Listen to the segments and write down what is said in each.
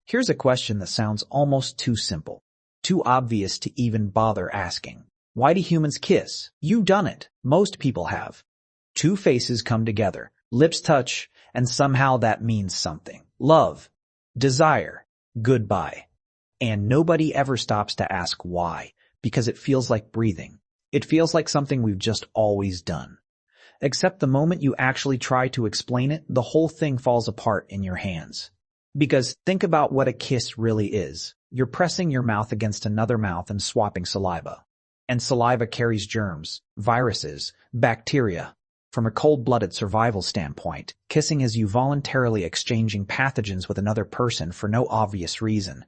Here's a question that sounds almost too simple, too obvious to even bother asking. Why do humans kiss? You've done it. Most people have. Two faces come together, lips touch, and somehow that means something. Love, desire, goodbye. And nobody ever stops to ask why, because it feels like breathing. It feels like something we've just always done. Except the moment you actually try to explain it, the whole thing falls apart in your hands. Because think about what a kiss really is. You're pressing your mouth against another mouth and swapping saliva. And saliva carries germs, viruses, bacteria. From a cold-blooded survival standpoint, kissing is you voluntarily exchanging pathogens with another person for no obvious reason.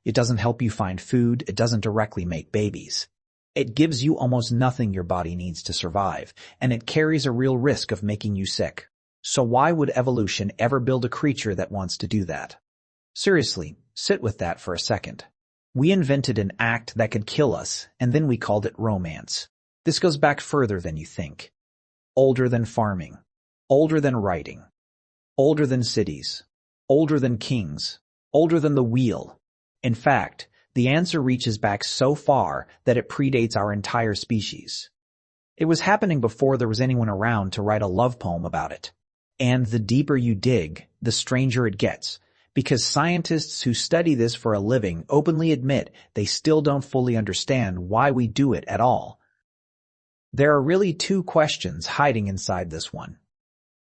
It doesn't help you find food, it doesn't directly make babies. It gives you almost nothing your body needs to survive, and it carries a real risk of making you sick. So why would evolution ever build a creature that wants to do that? Seriously, sit with that for a second. We invented an act that could kill us, and then we called it romance. This goes back further than you think. Older than farming. Older than writing. Older than cities. Older than kings. Older than the wheel. In fact, the answer reaches back so far that it predates our entire species. It was happening before there was anyone around to write a love poem about it. And the deeper you dig, the stranger it gets, because scientists who study this for a living openly admit they still don't fully understand why we do it at all. There are really two questions hiding inside this one.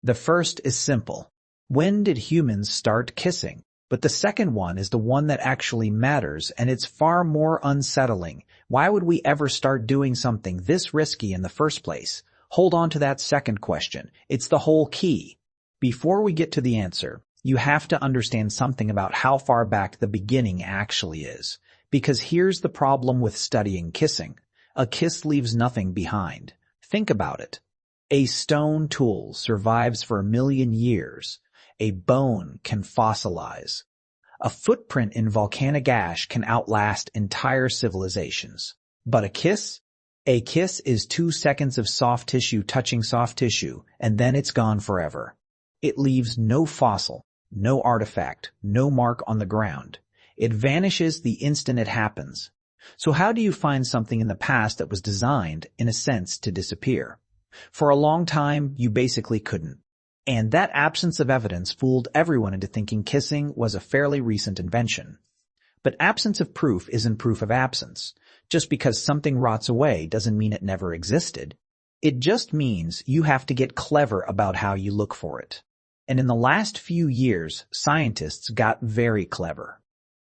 The first is simple. When did humans start kissing? But the second one is the one that actually matters, and it's far more unsettling. Why would we ever start doing something this risky in the first place? Hold on to that second question. It's the whole key. Before we get to the answer, you have to understand something about how far back the beginning actually is. Because here's the problem with studying kissing. A kiss leaves nothing behind. Think about it. A stone tool survives for 1,000,000 years. A bone can fossilize. A footprint in volcanic ash can outlast entire civilizations. But a kiss? A kiss is 2 seconds of soft tissue touching soft tissue, and then it's gone forever. It leaves no fossil, no artifact, no mark on the ground. It vanishes the instant it happens. So how do you find something in the past that was designed, in a sense, to disappear? For a long time, you basically couldn't. And that absence of evidence fooled everyone into thinking kissing was a fairly recent invention. But absence of proof isn't proof of absence. Just because something rots away doesn't mean it never existed. It just means you have to get clever about how you look for it. And in the last few years, scientists got very clever.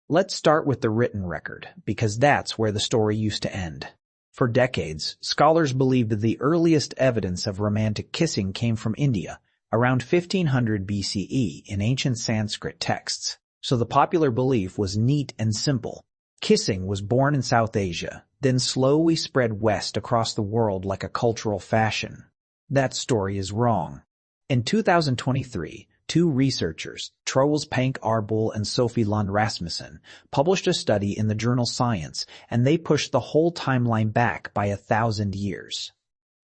Let's start with the written record, because that's where the story used to end. For decades, scholars believed that the earliest evidence of romantic kissing came from India, around 1500 BCE in ancient Sanskrit texts. So the popular belief was neat and simple. Kissing was born in South Asia, then slowly spread west across the world like a cultural fashion. That story is wrong. In 2023, two researchers, Troels Pank Arbol and Sophie Lund Rasmussen, published a study in the journal Science, and they pushed the whole timeline back by 1,000 years.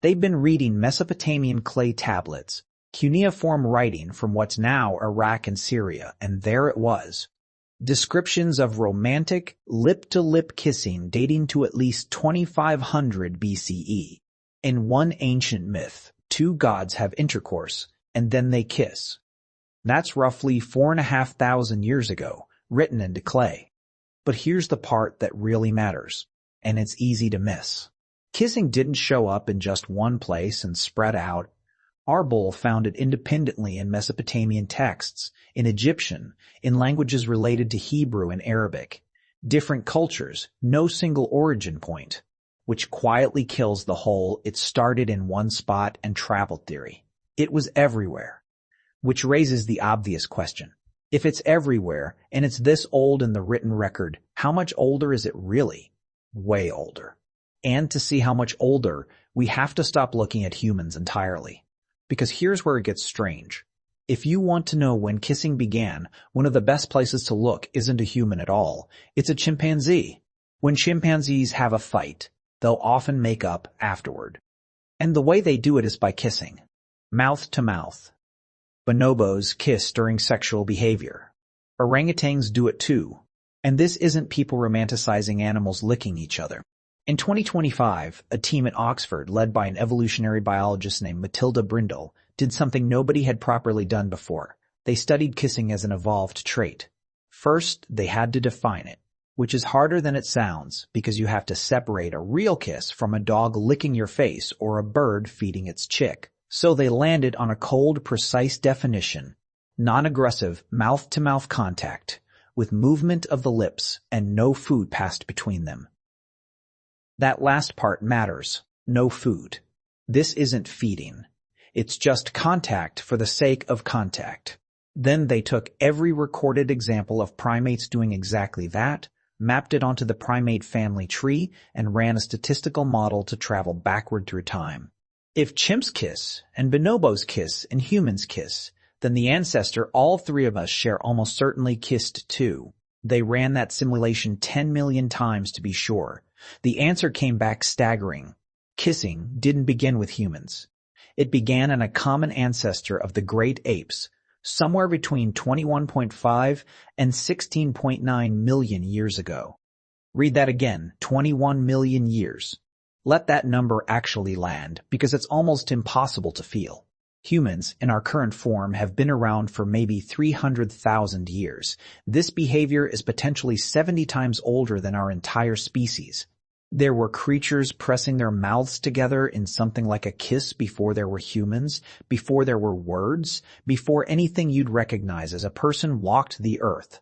They've been reading Mesopotamian clay tablets, cuneiform writing from what's now Iraq and Syria, and there it was. Descriptions of romantic, lip-to-lip kissing dating to at least 2500 BCE. In one ancient myth, two gods have intercourse, and then they kiss. That's roughly 4,500 years ago, written into clay. But here's the part that really matters, and it's easy to miss. Kissing didn't show up in just one place and spread out. Arbol found it independently in Mesopotamian texts, in Egyptian, in languages related to Hebrew and Arabic. Different cultures, no single origin point, which quietly kills the whole "it started in one spot and traveled" theory. It was everywhere. Which raises the obvious question. If it's everywhere, and it's this old in the written record, how much older is it really? Way older. And to see how much older, we have to stop looking at humans entirely. Because here's where it gets strange. If you want to know when kissing began, one of the best places to look isn't a human at all. It's a chimpanzee. When chimpanzees have a fight, they'll often make up afterward. And the way they do it is by kissing. Mouth to mouth. Bonobos kiss during sexual behavior. Orangutans do it too. And this isn't people romanticizing animals licking each other. In 2025, a team at Oxford, led by an evolutionary biologist named Matilda Brindle, did something nobody had properly done before. They studied kissing as an evolved trait. First, they had to define it, which is harder than it sounds because you have to separate a real kiss from a dog licking your face or a bird feeding its chick. So they landed on a cold, precise definition: non-aggressive mouth-to-mouth contact with movement of the lips and no food passed between them. That last part matters. No food. This isn't feeding. It's just contact for the sake of contact. Then they took every recorded example of primates doing exactly that, mapped it onto the primate family tree, and ran a statistical model to travel backward through time. If chimps kiss, and bonobos kiss, and humans kiss, then the ancestor all three of us share almost certainly kissed too. They ran that simulation 10 million times to be sure. The answer came back staggering. Kissing didn't begin with humans. It began in a common ancestor of the great apes, somewhere between 21.5 and 16.9 million years ago. Read that again, 21 million years. Let that number actually land, because it's almost impossible to feel. Humans, in our current form, have been around for maybe 300,000 years. This behavior is potentially 70 times older than our entire species. There were creatures pressing their mouths together in something like a kiss before there were humans, before there were words, before anything you'd recognize as a person walked the earth.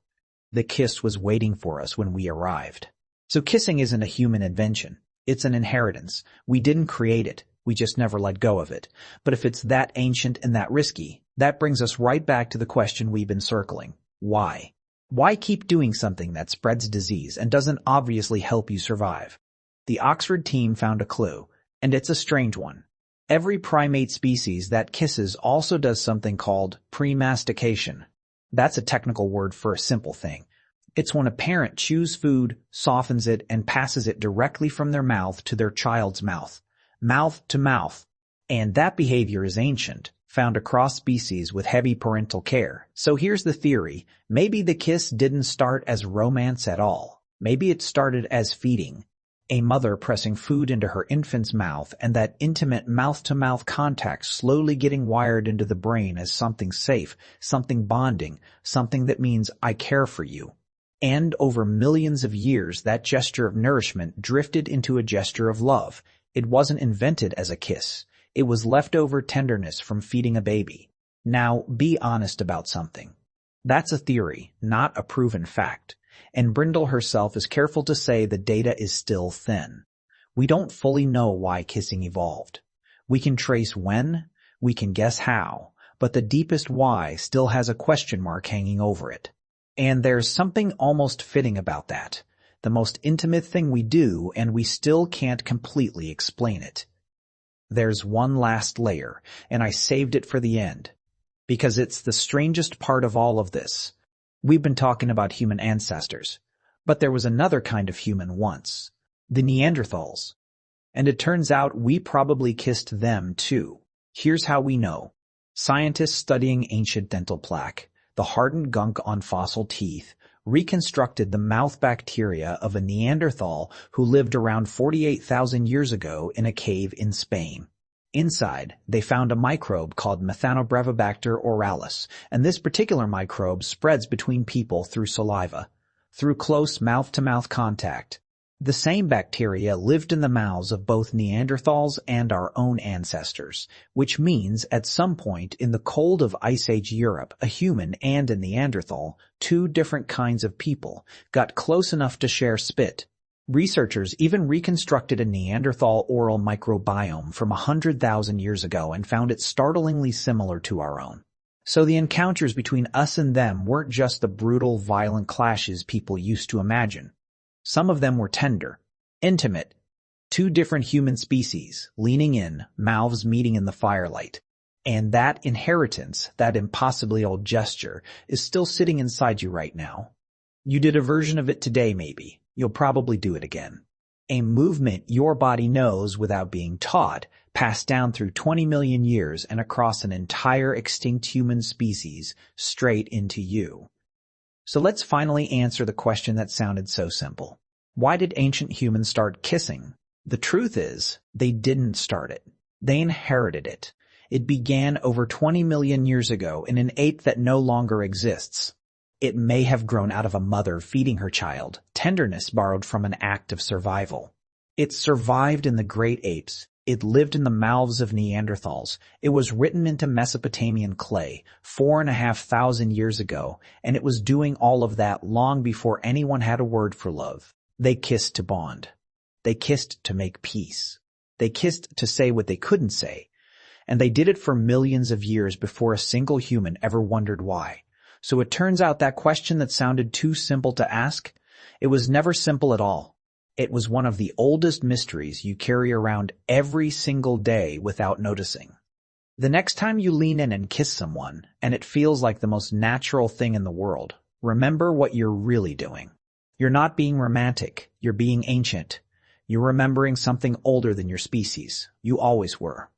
The kiss was waiting for us when we arrived. So kissing isn't a human invention. It's an inheritance. We didn't create it. We just never let go of it. But if it's that ancient and that risky, that brings us right back to the question we've been circling. Why? Why keep doing something that spreads disease and doesn't obviously help you survive? The Oxford team found a clue, and it's a strange one. Every primate species that kisses also does something called premastication. That's a technical word for a simple thing. It's when a parent chews food, softens it, and passes it directly from their mouth to their child's mouth. Mouth to mouth. And that behavior is ancient, found across species with heavy parental care. So here's the theory. Maybe the kiss didn't start as romance at all. Maybe it started as feeding. A mother pressing food into her infant's mouth, and that intimate mouth-to-mouth contact slowly getting wired into the brain as something safe, something bonding, something that means I care for you. And over millions of years, that gesture of nourishment drifted into a gesture of love. It wasn't invented as a kiss. It was leftover tenderness from feeding a baby. Now, be honest about something. That's a theory, not a proven fact. And Brindle herself is careful to say the data is still thin. We don't fully know why kissing evolved. We can trace when, we can guess how, but the deepest why still has a question mark hanging over it. And there's something almost fitting about that. The most intimate thing we do, and we still can't completely explain it. There's one last layer, and I saved it for the end, because it's the strangest part of all of this. We've been talking about human ancestors, but there was another kind of human once, the Neanderthals. And it turns out we probably kissed them too. Here's how we know. Scientists studying ancient dental plaque, the hardened gunk on fossil teeth, reconstructed the mouth bacteria of a Neanderthal who lived around 48,000 years ago in a cave in Spain. Inside, they found a microbe called Methanobrevibacter oralis, and this particular microbe spreads between people through saliva, through close mouth-to-mouth contact. The same bacteria lived in the mouths of both Neanderthals and our own ancestors, which means at some point in the cold of Ice Age Europe, a human and a Neanderthal, two different kinds of people, got close enough to share spit. Researchers even reconstructed a Neanderthal oral microbiome from 100,000 years ago and found it startlingly similar to our own. So the encounters between us and them weren't just the brutal, violent clashes people used to imagine. Some of them were tender, intimate, two different human species, leaning in, mouths meeting in the firelight. And that inheritance, that impossibly old gesture, is still sitting inside you right now. You did a version of it today, maybe. You'll probably do it again. A movement your body knows without being taught, passed down through 20 million years and across an entire extinct human species, straight into you. So let's finally answer the question that sounded so simple. Why did ancient humans start kissing? The truth is, they didn't start it. They inherited it. It began over 20 million years ago in an ape that no longer exists. It may have grown out of a mother feeding her child, tenderness borrowed from an act of survival. It survived in the great apes. It lived in the mouths of Neanderthals. It was written into Mesopotamian clay 4,500 years ago, and it was doing all of that long before anyone had a word for love. They kissed to bond. They kissed to make peace. They kissed to say what they couldn't say. And they did it for millions of years before a single human ever wondered why. So it turns out that question that sounded too simple to ask, it was never simple at all. It was one of the oldest mysteries you carry around every single day without noticing. The next time you lean in and kiss someone, and it feels like the most natural thing in the world, remember what you're really doing. You're not being romantic. You're being ancient. You're remembering something older than your species. You always were.